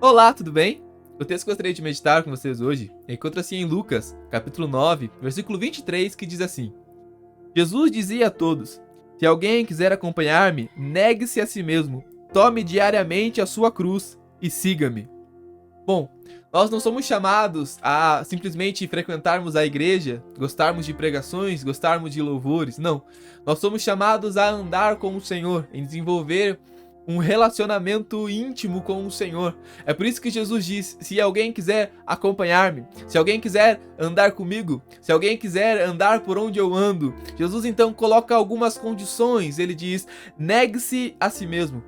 Olá, tudo bem? O texto que eu gostaria de meditar com vocês hoje encontra-se em Lucas, capítulo 9, versículo 23, que diz assim: Jesus dizia a todos: Se alguém quiser acompanhar-me, negue-se a si mesmo, tome diariamente a sua cruz e siga-me. Bom, nós não somos chamados a simplesmente frequentarmos a igreja, gostarmos de pregações, gostarmos de louvores, não. Nós somos chamados a andar com o Senhor, em desenvolver um relacionamento íntimo com o Senhor. É por isso que Jesus diz: se alguém quiser acompanhar-me, se alguém quiser andar comigo, se alguém quiser andar por onde eu ando, Jesus então coloca algumas condições. Ele diz: negue-se a si mesmo.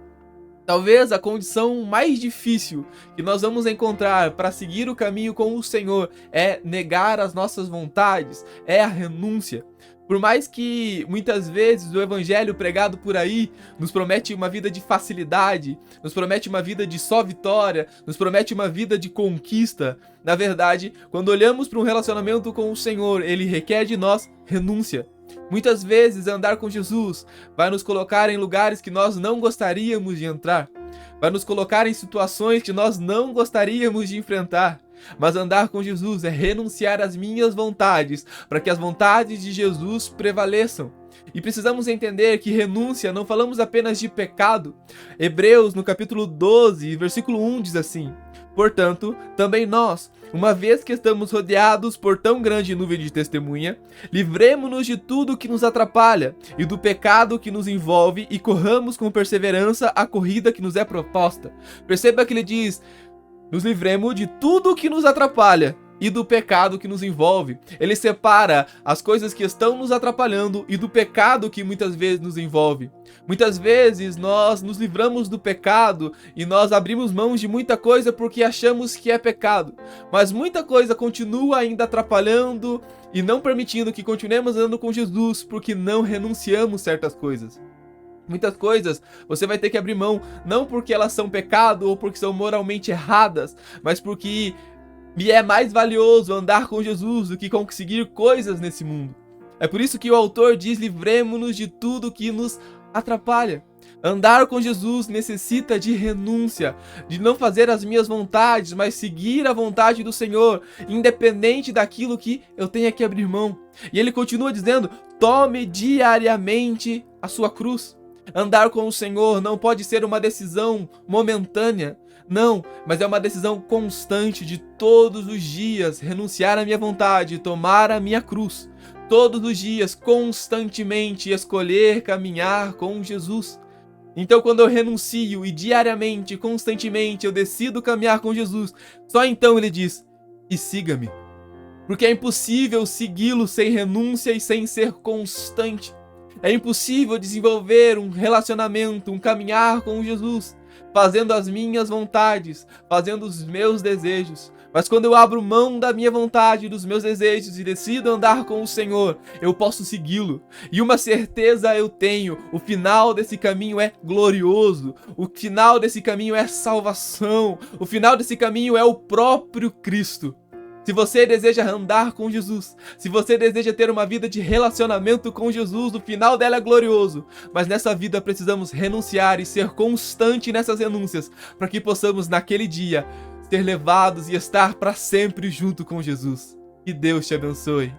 Talvez a condição mais difícil que nós vamos encontrar para seguir o caminho com o Senhor é negar as nossas vontades, é a renúncia. Por mais que muitas vezes o evangelho pregado por aí nos promete uma vida de facilidade, nos promete uma vida de só vitória, nos promete uma vida de conquista, na verdade, quando olhamos para um relacionamento com o Senhor, ele requer de nós renúncia. Muitas vezes andar com Jesus vai nos colocar em lugares que nós não gostaríamos de entrar, vai nos colocar em situações que nós não gostaríamos de enfrentar. Mas andar com Jesus é renunciar às minhas vontades, para que as vontades de Jesus prevaleçam. E precisamos entender que renúncia, não falamos apenas de pecado. Hebreus, no capítulo 12, versículo 1, diz assim: Portanto, também nós, uma vez que estamos rodeados por tão grande nuvem de testemunha, livremo-nos de tudo que nos atrapalha e do pecado que nos envolve e corramos com perseverança a corrida que nos é proposta. Perceba que ele diz: nos livremos de tudo que nos atrapalha e do pecado que nos envolve. Ele separa as coisas que estão nos atrapalhando e do pecado que muitas vezes nos envolve. Muitas vezes nós nos livramos do pecado e nós abrimos mão de muita coisa porque achamos que é pecado. Mas muita coisa continua ainda atrapalhando e não permitindo que continuemos andando com Jesus porque não renunciamos certas coisas. Muitas coisas você vai ter que abrir mão, não porque elas são pecado ou porque são moralmente erradas, mas porque me é mais valioso andar com Jesus do que conseguir coisas nesse mundo. É por isso que o autor diz: livremo-nos de tudo que nos atrapalha. Andar com Jesus necessita de renúncia, de não fazer as minhas vontades, mas seguir a vontade do Senhor, independente daquilo que eu tenha que abrir mão. E ele continua dizendo: tome diariamente a sua cruz. Andar com o Senhor não pode ser uma decisão momentânea, não, mas é uma decisão constante de todos os dias renunciar à minha vontade, tomar a minha cruz. Todos os dias, constantemente, escolher caminhar com Jesus. Então, quando eu renuncio e diariamente, constantemente, eu decido caminhar com Jesus, só então ele diz: e siga-me. Porque é impossível segui-lo sem renúncia e sem ser constante. É impossível desenvolver um relacionamento, um caminhar com Jesus, fazendo as minhas vontades, fazendo os meus desejos. Mas quando eu abro mão da minha vontade, dos meus desejos e decido andar com o Senhor, eu posso segui-lo. E uma certeza eu tenho: o final desse caminho é glorioso. O final desse caminho é salvação. O final desse caminho é o próprio Cristo. Se você deseja andar com Jesus, se você deseja ter uma vida de relacionamento com Jesus, o final dela é glorioso. Mas nessa vida precisamos renunciar e ser constante nessas renúncias, para que possamos naquele dia ser levados e estar para sempre junto com Jesus. Que Deus te abençoe.